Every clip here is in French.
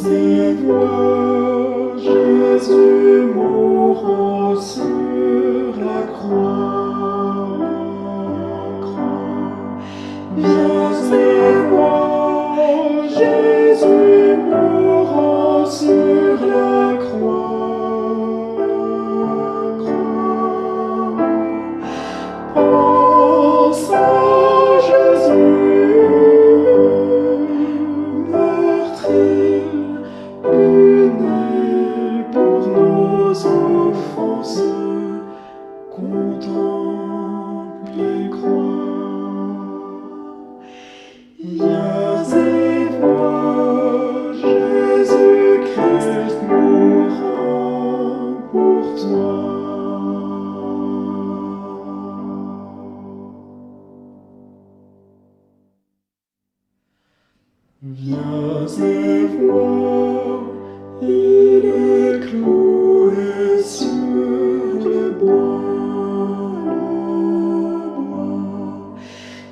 et vois Jésus mourant sur la croix. Viens et vois Jésus mourant sur la croix. Pense à Jésus, meurtri, puni pour nos offenses, contemple et crois. Viens et vois Jésus-Christ mourant pour toi. Viens et vois, il est cloué sur le bois.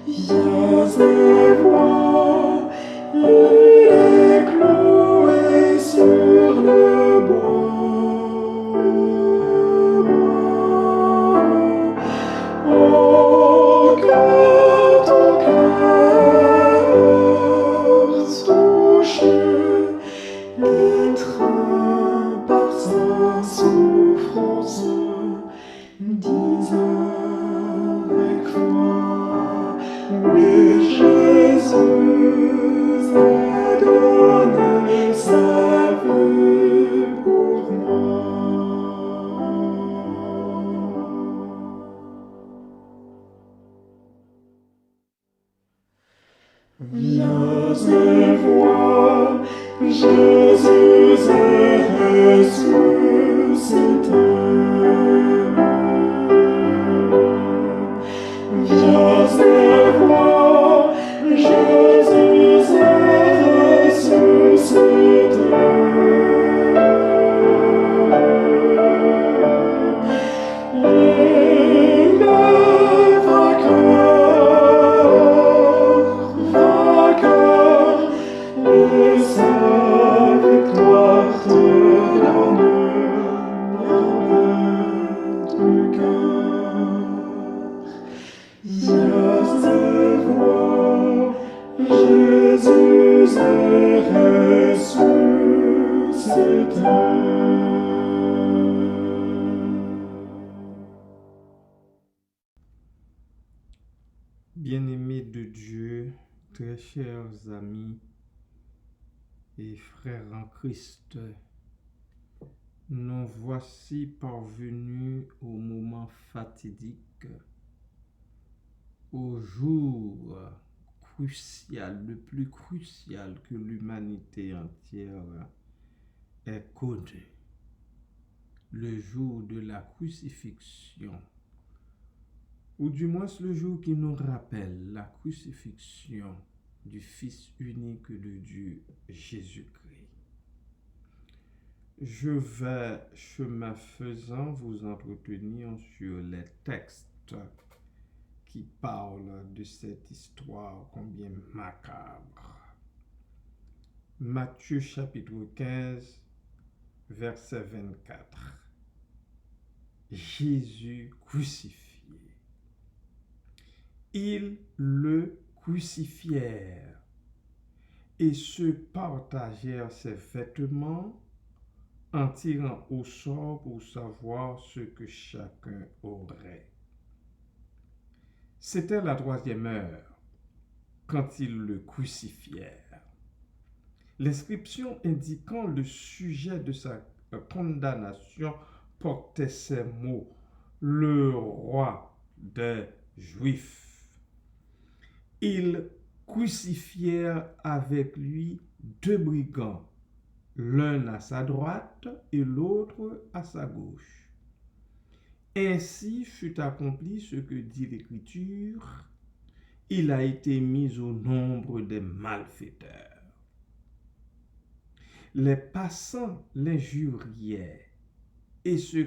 Viens et vois, il est cloué sur le bois. Oh, que ton cœur touché, étreint par sa souffrance, dis avec foi, oui, Jésus a donné sa vie pour moi. Viens et vois, Jésus est ressuscité. Viens et vois, Jésus est ressuscité. Il est vainqueur, et sa victoire te donne bien du cœur. Viens et vois, Jésus est ressuscité. Bien-aimés de Dieu, très chers amis et frères en Christ, nous voici parvenus au moment fatidique, au jour crucial, le plus crucial que l'humanité entière ait connu, le jour de la crucifixion, ou du moins le jour qui nous rappelle la crucifixion du Fils unique de Dieu, Jésus-Christ. Je vais, chemin faisant, vous entretenir sur les textes qui parlent de cette histoire combien macabre. Matthieu chapitre 15, verset 24. Jésus crucifié. Ils le crucifièrent et se partagèrent ses vêtements en tirant au sort pour savoir ce que chacun aurait. C'était la 3e heure quand ils le crucifièrent. L'inscription indiquant le sujet de sa condamnation portait ces mots: le roi des Juifs. Ils crucifièrent avec lui 2 brigands, l'un à sa droite et l'autre à sa gauche. Ainsi fut accompli ce que dit l'Écriture: il a été mis au nombre des malfaiteurs. Les passants l'injuriaient et se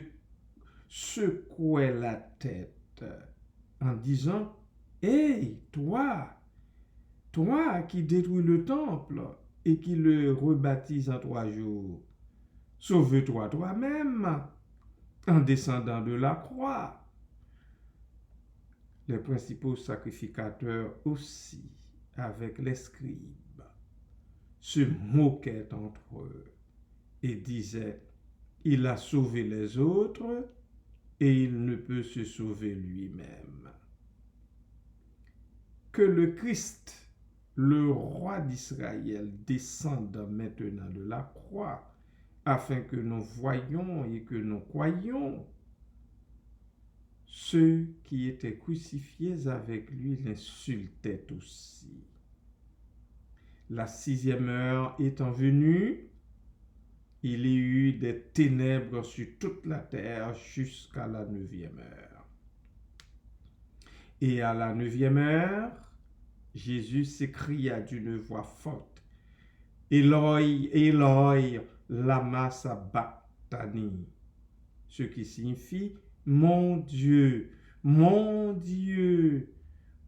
secouaient la tête en disant: Hey, toi qui détruis le temple et qui le rebaptise en 3 jours. Sauve-toi toi-même en descendant de la croix. Les principaux sacrificateurs aussi, avec les scribes, se moquaient entre eux et disaient, il a sauvé les autres et il ne peut se sauver lui-même. Que le Christ, le roi d'Israël, descende maintenant de la croix, afin que nous voyions et que nous croyions. Ceux qui étaient crucifiés avec lui l'insultaient aussi. La 6e heure étant venue, il y eut des ténèbres sur toute la terre jusqu'à la 9e heure. Et à la 9e heure, Jésus s'écria d'une voix forte, Eloi, Eloi, lama sabachthani, ce qui signifie, mon Dieu,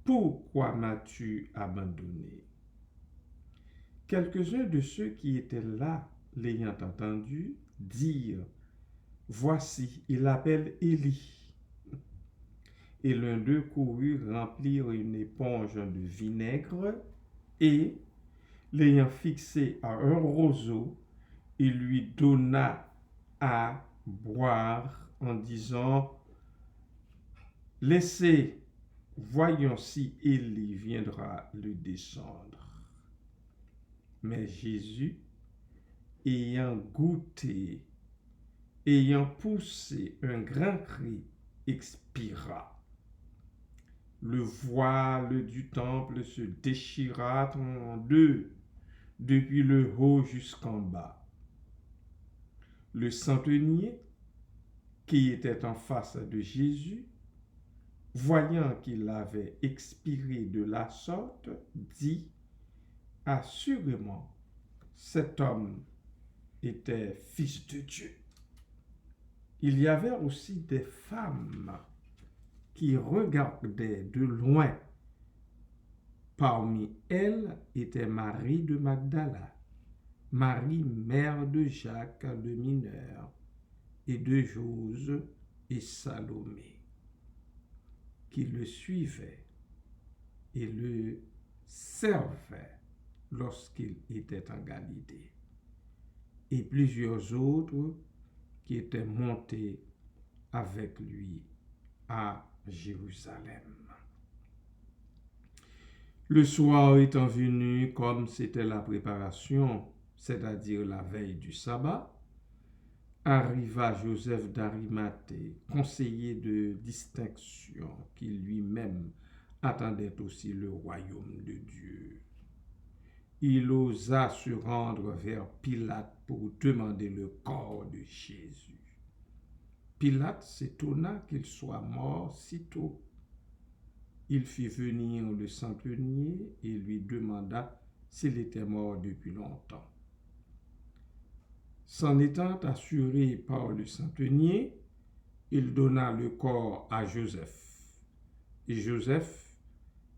pourquoi m'as-tu abandonné? Quelques-uns de ceux qui étaient là, l'ayant entendu, dirent, voici, il appelle Élie. Et l'un d'eux courut remplir une éponge de vinaigre et, l'ayant fixé à un roseau, il lui donna à boire en disant, laissez, voyons si Élie viendra le descendre. Mais Jésus, ayant goûté, ayant poussé un grand cri, expira. Le voile du temple se déchira en deux, depuis le haut jusqu'en bas. Le centenier, qui était en face de Jésus, voyant qu'il avait expiré de la sorte, dit, assurément, cet homme était fils de Dieu. Il y avait aussi des femmes qui regardaient de loin. Parmi elles était Marie de Magdala, Marie, mère de Jacques le mineur, et de Jose et Salomé, qui le suivaient et le servaient lorsqu'il était en Galilée, et plusieurs autres qui étaient montés avec lui à Jérusalem. Le soir étant venu, comme c'était la préparation, c'est-à-dire la veille du sabbat, arriva Joseph d'Arimathée, conseiller de distinction, qui lui-même attendait aussi le royaume de Dieu. Il osa se rendre vers Pilate pour demander le corps de Jésus. Pilate s'étonna qu'il soit mort si tôt. Il fit venir le centenier et lui demanda s'il était mort depuis longtemps. S'en étant assuré par le centenier, il donna le corps à Joseph. Et Joseph,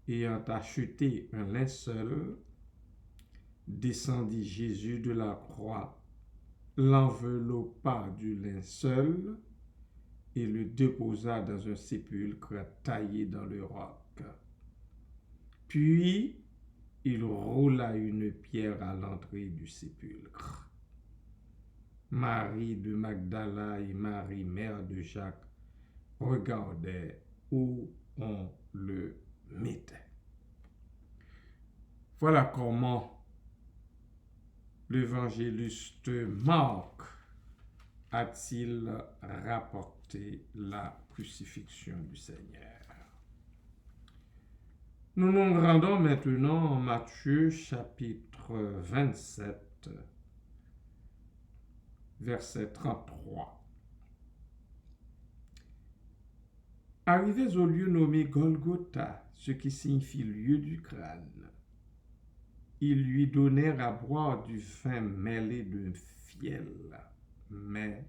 ayant acheté un linceul, descendit Jésus de la croix, l'enveloppa du linceul et le déposa dans un sépulcre taillé dans le roc. Puis, il roula une pierre à l'entrée du sépulcre. Marie de Magdala et Marie, mère de Jacques, regardaient où on le mettait. Voilà comment l'évangéliste Marc a-t-il rapporté la crucifixion du Seigneur. Nous nous rendons maintenant en Matthieu chapitre 27, verset 33. Arrivés au lieu nommé Golgotha, ce qui signifie lieu du crâne, ils lui donnèrent à boire du vin mêlé de fiel. Mais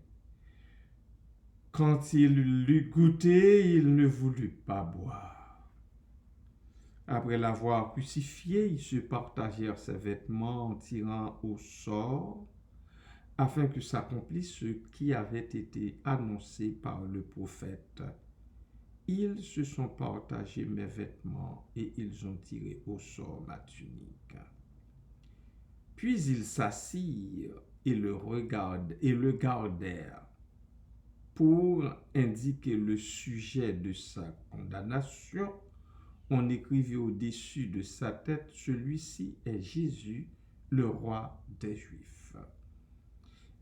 quand il l'eut goûté, il ne voulut pas boire. Après l'avoir crucifié, ils se partagèrent ses vêtements en tirant au sort, afin que s'accomplisse ce qui avait été annoncé par le prophète. Ils se sont partagés mes vêtements et ils ont tiré au sort ma tunique. Puis ils s'assirent et le gardèrent pour indiquer le sujet de sa condamnation. On écrivit au-dessus de sa tête, celui-ci est Jésus, le roi des Juifs.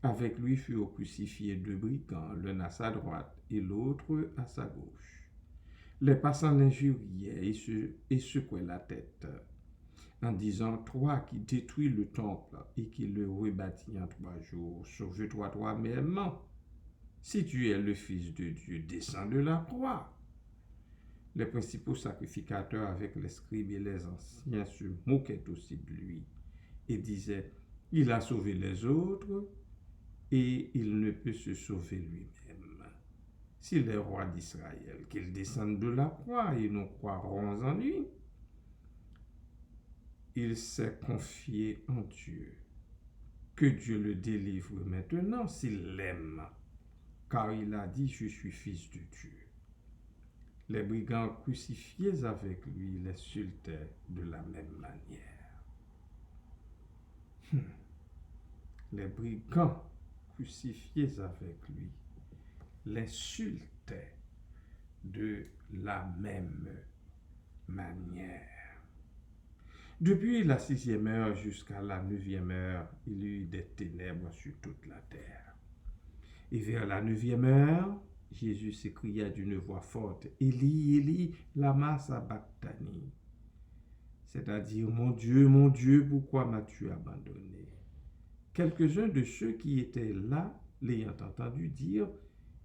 Avec lui furent crucifiés deux brigands, l'un à sa droite et l'autre à sa gauche. Les passants l'injuriaient et secouaient la tête, en disant, toi qui détruis le temple et qui le rebâtis en 3 jours, sauve-toi toi-même. Si tu es le Fils de Dieu, descends de la croix. Les principaux sacrificateurs avec les scribes et les anciens se moquaient aussi de lui et disaient, il a sauvé les autres et il ne peut se sauver lui-même. S'il est roi d'Israël, qu'il descende de la croix et nous croirons en lui. Il s'est confié en Dieu. Que Dieu le délivre maintenant s'il l'aime, car il a dit, je suis fils de Dieu. Les brigands crucifiés avec lui l'insultaient de la même manière. Les brigands crucifiés avec lui l'insultaient de la même manière. Depuis la 6e heure jusqu'à la 9e heure, il y eut des ténèbres sur toute la terre. Et vers la 9e heure, Jésus s'écria d'une voix forte, Élie, Élie, lama sabachthani, c'est-à-dire, mon Dieu, pourquoi m'as-tu abandonné? Quelques-uns de ceux qui étaient là, l'ayant entendu dire,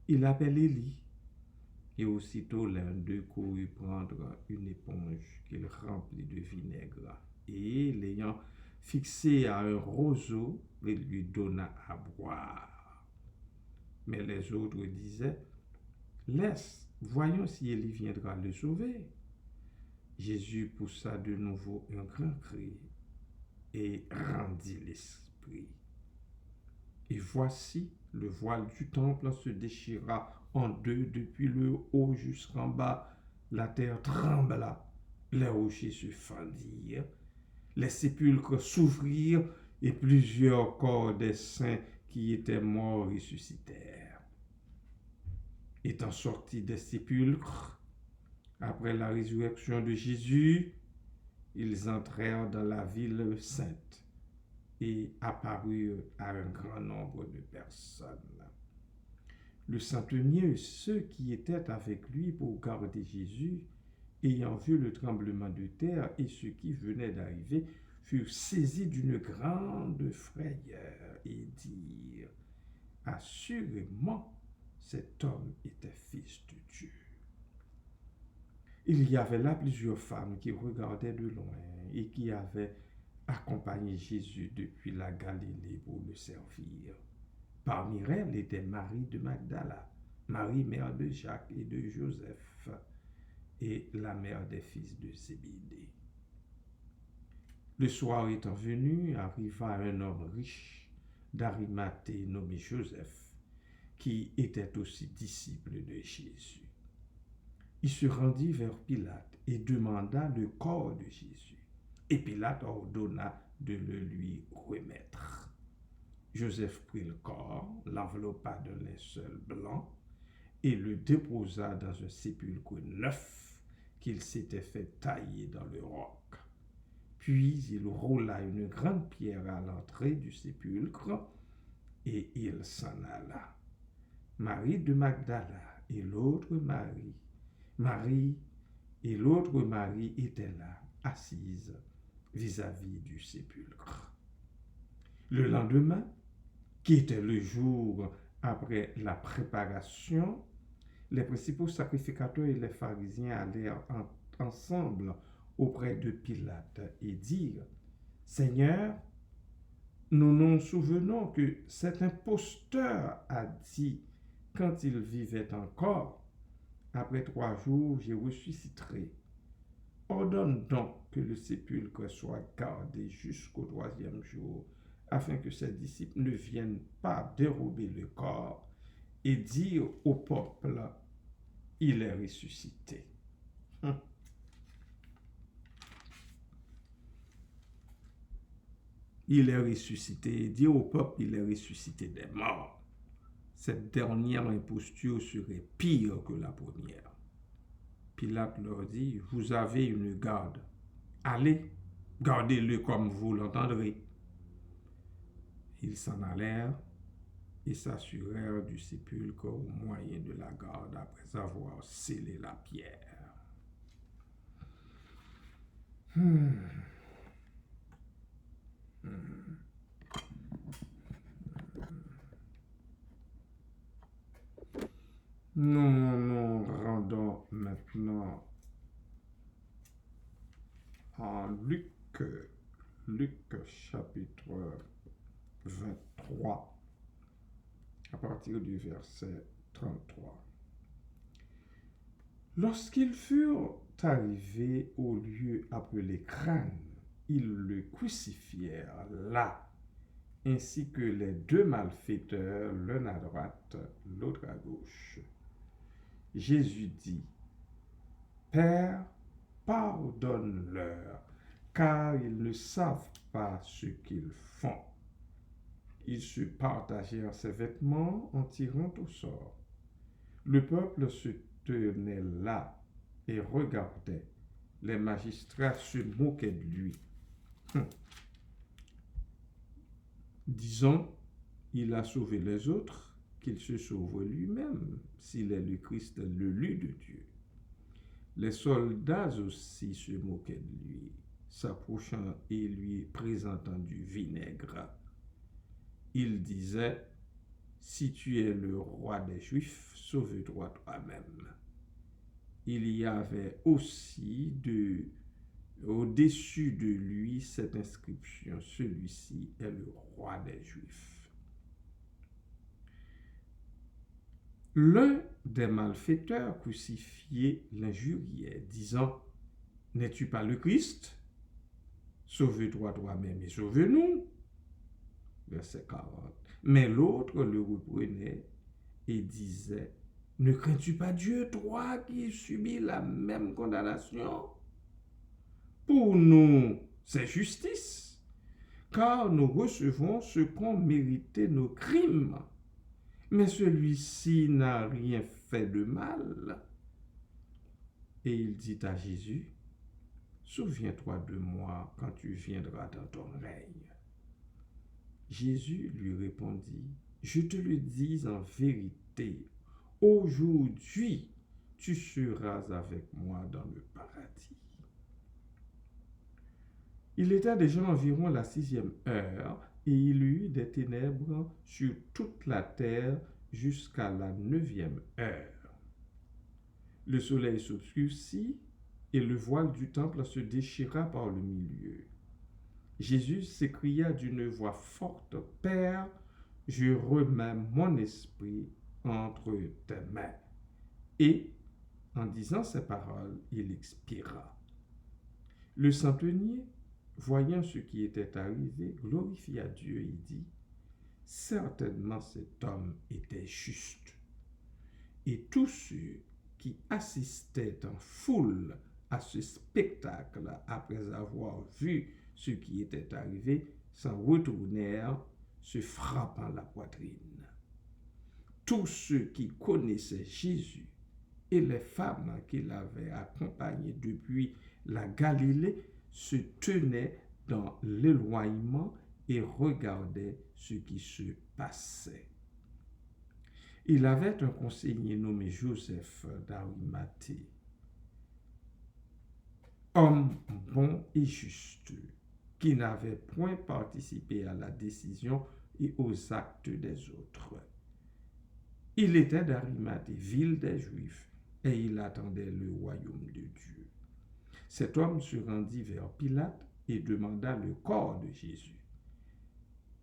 il appelle Élie. Et aussitôt l'un d'eux courut prendre une éponge qu'il remplit de vinaigre, et l'ayant fixée à un roseau, il lui donna à boire. Mais les autres disaient, laisse, voyons si Élie viendra le sauver. Jésus poussa de nouveau un grand cri et rendit l'esprit. Et voici, le voile du temple se déchira en deux depuis le haut jusqu'en bas. La terre trembla, les rochers se fendirent, les sépulcres s'ouvrirent et plusieurs corps des saints qui étaient morts ressuscitèrent. Étant sortis des sépulcres, après la résurrection de Jésus, ils entrèrent dans la ville sainte et apparurent à un grand nombre de personnes. Le centenier, ceux qui étaient avec lui pour garder Jésus, ayant vu le tremblement de terre et ce qui venait d'arriver, furent saisis d'une grande frayeur et dirent, assurément, cet homme était fils de Dieu. Il y avait là plusieurs femmes qui regardaient de loin et qui avaient accompagné Jésus depuis la Galilée pour le servir. Parmi elles était Marie de Magdala, Marie mère de Jacques et de Joseph, et la mère des fils de Zébédée. Le soir étant venu, arriva un homme riche d'Arimathée nommé Joseph, qui était aussi disciple de Jésus. Il se rendit vers Pilate et demanda le corps de Jésus. Et Pilate ordonna de le lui remettre. Joseph prit le corps, l'enveloppa d'un linceul blanc et le déposa dans un sépulcre neuf qu'il s'était fait tailler dans le roc. Puis il roula une grande pierre à l'entrée du sépulcre et il s'en alla. Marie de Magdala et l'autre Marie et l'autre Marie étaient là, assises vis-à-vis du sépulcre. Le lendemain, qui était le jour après la préparation, les principaux sacrificateurs et les pharisiens allèrent ensemble auprès de Pilate et dirent, « Seigneur, nous nous souvenons que cet imposteur a dit, quand il vivait encore, après 3 jours, je ressusciterai. Ordonne donc que le sépulcre soit gardé jusqu'au troisième jour, afin que ses disciples ne viennent pas dérober le corps et dire au peuple, il est ressuscité. Il est ressuscité. Et dire au peuple, il est ressuscité des morts. Cette dernière imposture serait pire que la première. Pilate leur dit, vous avez une garde. Allez, gardez-le comme vous l'entendrez. Ils s'en allèrent et s'assurèrent du sépulcre au moyen de la garde après avoir scellé la pierre. Nous nous rendons maintenant en Luc chapitre 23, à partir du verset 33. Lorsqu'ils furent arrivés au lieu appelé Crâne, ils le crucifièrent là, ainsi que les deux malfaiteurs, l'un à droite, l'autre à gauche. Jésus dit, Père, pardonne-leur, car ils ne savent pas ce qu'ils font. Ils se partagèrent ses vêtements en tirant au sort. Le peuple se tenait là et regardait. Les magistrats se moquaient de lui. Disons, il a sauvé les autres, qu'il se sauve lui-même, s'il est le Christ, l'élu de Dieu. Les soldats aussi se moquaient de lui, s'approchant et lui présentant du vinaigre. Ils disaient, si tu es le roi des Juifs, sauve-toi toi-même. Il y avait aussi au-dessus de lui cette inscription, celui-ci est le roi des Juifs. L'un des malfaiteurs crucifiés l'injuriait, disant, n'es-tu pas le Christ? Sauve-toi toi-même et sauve-nous. Verset 40. Mais l'autre le reprenait et disait, ne crains-tu pas Dieu, toi qui subis la même condamnation? Pour nous, c'est justice, car nous recevons ce qu'ont mérité nos crimes. Mais celui-ci n'a rien fait de mal. Et il dit à Jésus, souviens-toi de moi quand tu viendras dans ton règne. Jésus lui répondit, je te le dis en vérité, aujourd'hui tu seras avec moi dans le paradis. Il était déjà environ la 6e heure, et il y eut des ténèbres sur toute la terre jusqu'à la 9e heure. Le soleil s'obscurcit, et le voile du temple se déchira par le milieu. Jésus s'écria d'une voix forte, « Père, je remets mon esprit entre tes mains. » Et, en disant ces paroles, il expira. Le centenier, voyant ce qui était arrivé, glorifia Dieu et dit, « Certainement cet homme était juste. » Et tous ceux qui assistaient en foule à ce spectacle, après avoir vu ce qui était arrivé, s'en retournèrent, se frappant la poitrine. Tous ceux qui connaissaient Jésus et les femmes qui l'avaient accompagné depuis la Galilée se tenaient dans l'éloignement et regardaient ce qui se passait. Il avait un conseiller nommé Joseph d'Arimathée, homme bon et juste, qui n'avait point participé à la décision et aux actes des autres. Il était d'Arimathée, ville des Juifs, et il attendait le royaume de Dieu. Cet homme se rendit vers Pilate et demanda le corps de Jésus.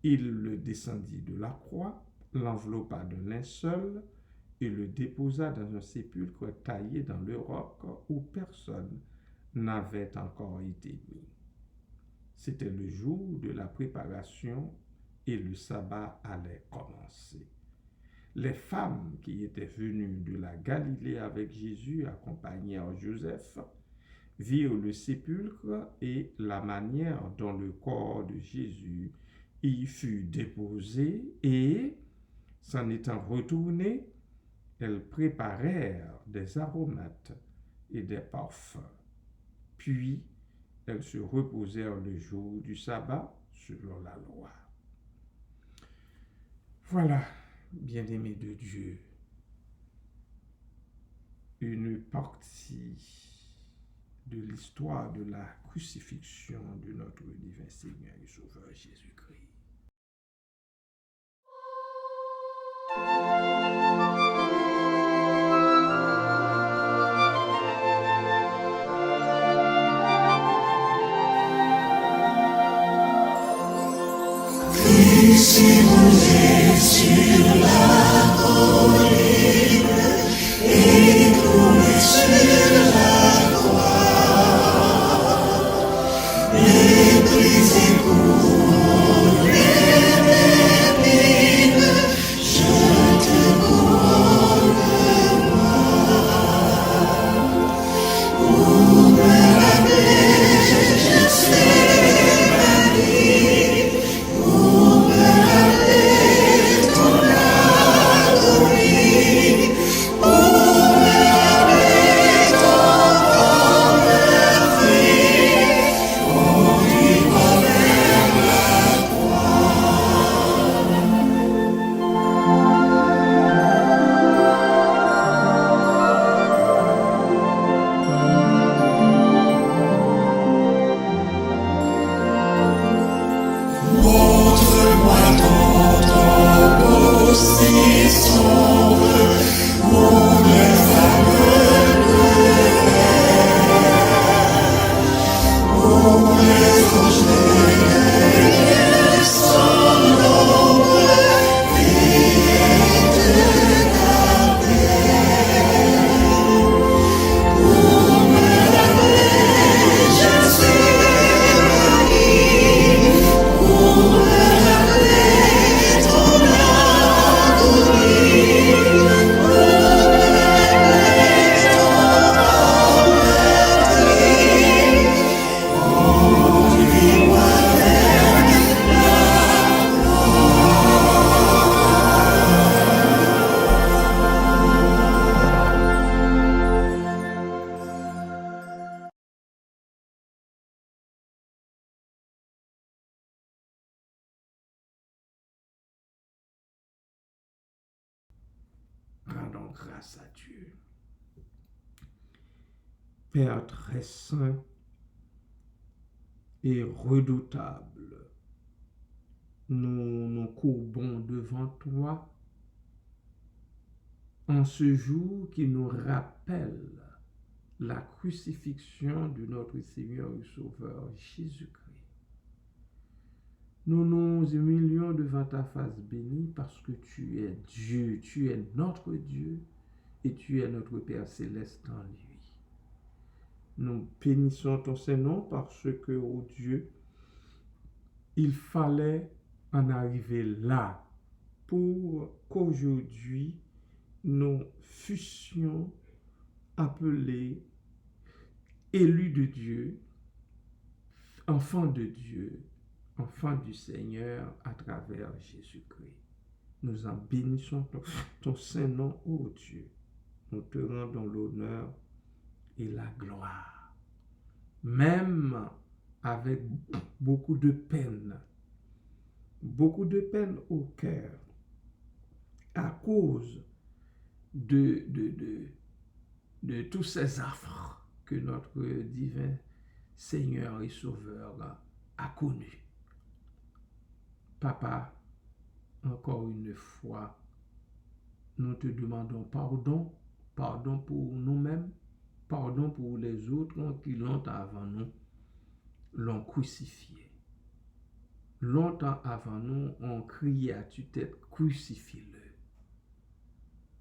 Il le descendit de la croix, l'enveloppa d'un linceul et le déposa dans un sépulcre taillé dans le roc où personne n'avait encore été mis. C'était le jour de la préparation et le sabbat allait commencer. Les femmes qui étaient venues de la Galilée avec Jésus accompagnèrent Joseph, virent le sépulcre et la manière dont le corps de Jésus y fut déposé et, s'en étant retournées, elles préparèrent des aromates et des parfums. Puis, elles se reposèrent le jour du sabbat selon la loi. Voilà, bien-aimés de Dieu, une partie de l'histoire de la crucifixion de notre divin Seigneur et Sauveur Jésus-Christ. Simulé sur la colline et tombé sur la croix, méprisé pour les épines, je te couronne de moi. Pour me laver, je sais ma vie. Pour me laver ton agonie, pour me laver ton parfum, conduis-moi vers la Montre-moi ton tombeau si sombre où les femmes pleurèrent, où les anges de Dieu sans nombre veillèrent te garder. Pour me laver, je suis ravi. Pour me laver ton agonie, pour me laver ton parfum, conduis-moi vers Rendons grâce à Dieu. Père très saint et redoutable, nous nous courbons devant toi en ce jour qui nous rappelle la crucifixion de notre Seigneur et Sauveur Jésus-Christ. Nous nous humilions devant ta face bénie parce que tu es Dieu, tu es notre Dieu et tu es notre Père céleste en lui. Nous bénissons ton Saint-Nom parce que, ô Dieu, il fallait en arriver là pour qu'aujourd'hui nous fussions appelés élus de Dieu, enfants de Dieu, enfants du Seigneur à travers Jésus-Christ. Nous en bénissons ton Saint-Nom, ô Dieu. Nous te rendons l'honneur et la gloire. Même avec beaucoup de peine au cœur, à cause de tous ces affres que notre divin Seigneur et Sauveur a connus. Papa, encore une fois, nous te demandons pardon, pardon pour nous-mêmes, pardon pour les autres qui longtemps avant nous l'ont crucifié. Longtemps avant nous, on criait à tue-tête, crucifie-le.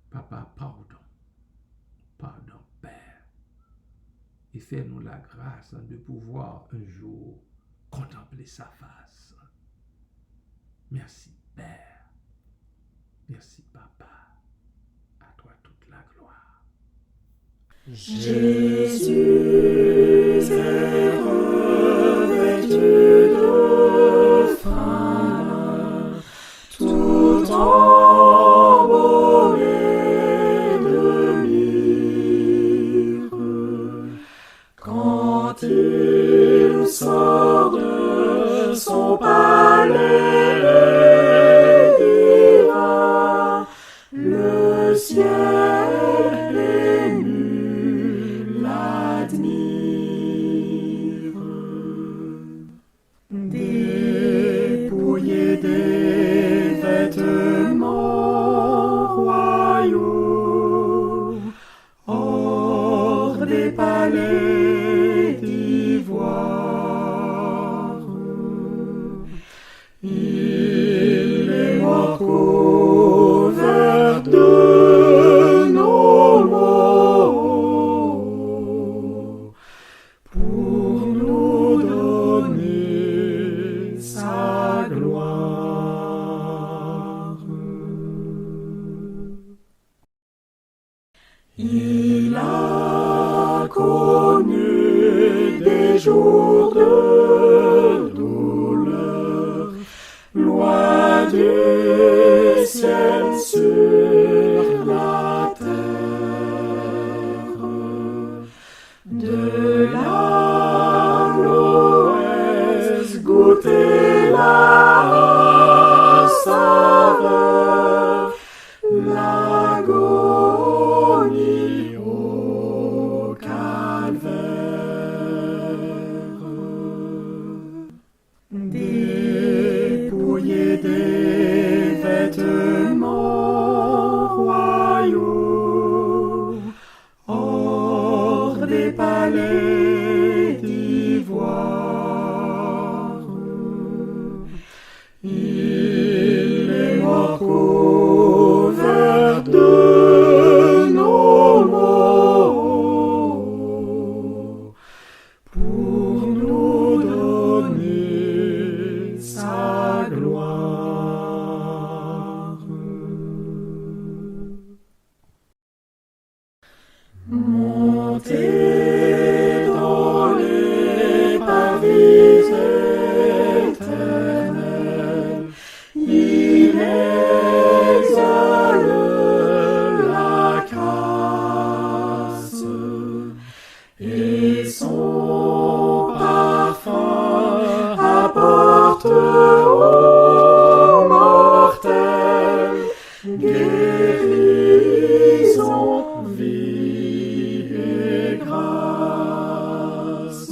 Papa, pardon, pardon, Père. et fais-nous la grâce de pouvoir un jour contempler sa face. Merci Père, merci Papa, à toi toute la gloire. Jésus est revêtu de fin, tout embaumé de myrrhe. Quand il sort de son palais divin, le ciel ému l'admire. Dépouillé des vêtements royaux, hors des palais d'ivoire, il est mort couvert de nos maux, pour nous donner sa gloire. Il a connu des jours de douleur, loin du ciel sur la terre. De l'aloès goûter la saveur, l'agonie au calvaire. Dépouillé des vêtements royaux, hors des palais d'ivoire, il est mort couvert de nos maux, pour nous donner sa gloire. Montez dans les parvis éternels, il exhale la grâce, et son parfum apporte aux mortels guérison, vie et grâce.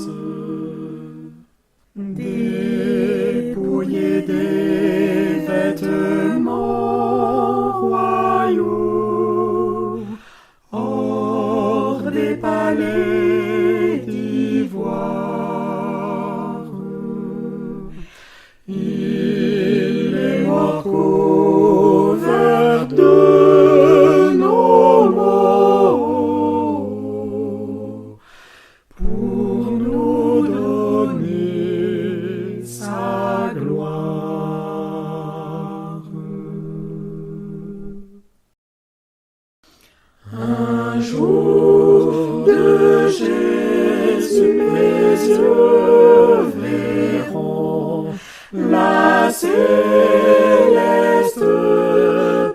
Dépouillé des vêtements royaux, hors des palais d'ivoire, il est mort couvert de nos maux, pour nous donner sa gloire. Un jour de Jésus, mes yeux verront la céleste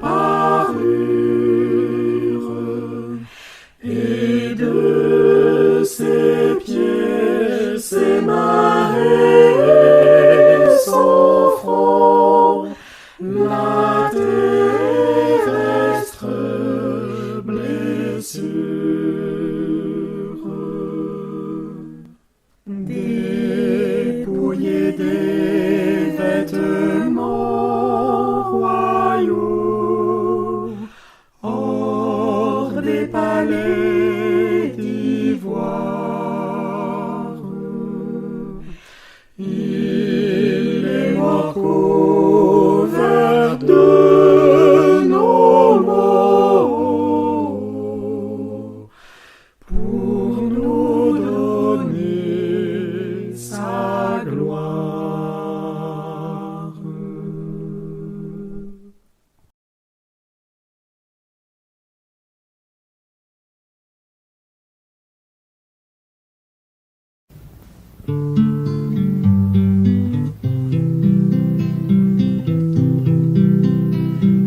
parure, et de ses pieds, ses mains et son front, la terrestre blessure. Dépouillé des vêtements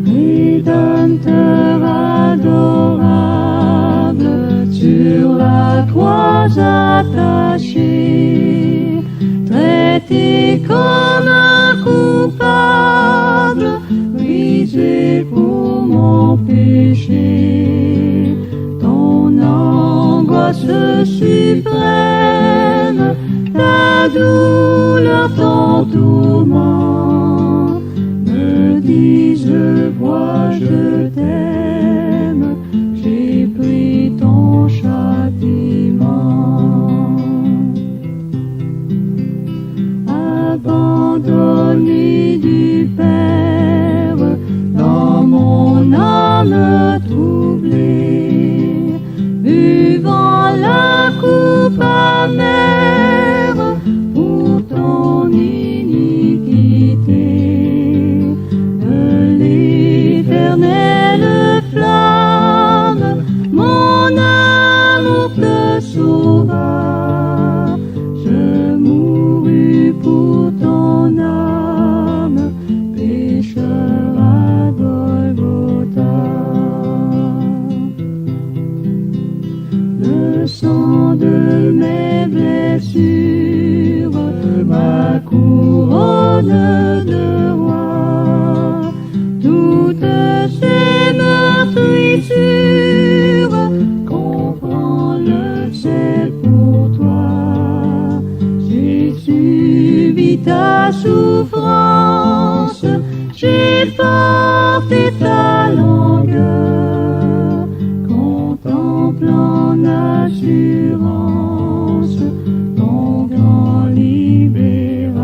Rédempteur adorable, sur la croix attaché, traité comme un coupable, brisé pour mon péché. Ton angoisse suprême, ta douleur, ton tourment, me disent, vois, je t'aime, j'ai pris ton châtiment. Abandonné du Père, dans mon âme troublée, buvant la coupe amère pour ton iniquité, de l'éternelle flamme, mon amour te sauva. Je mourus pour ton âme, pécheur à Golgotha. Le sang de mes blessures, ma couronne de roi, toutes ces meurtrissures, comprends le ciel pour toi. J'ai subi ta souffrance, j'ai porté ta longueur, contemple en assurance ton grand libérateur.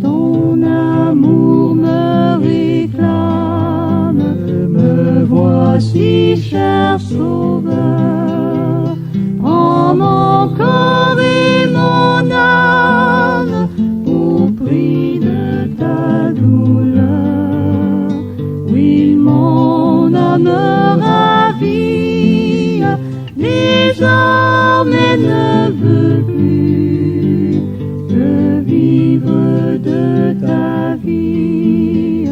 Ton amour me réclame, me voici, cher sauveur. Prends mon corps et mon âme au prix de ta douleur. Oui, mon âme ravie, désormais ne veut plus que vivre de ta vie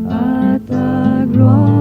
à ta gloire.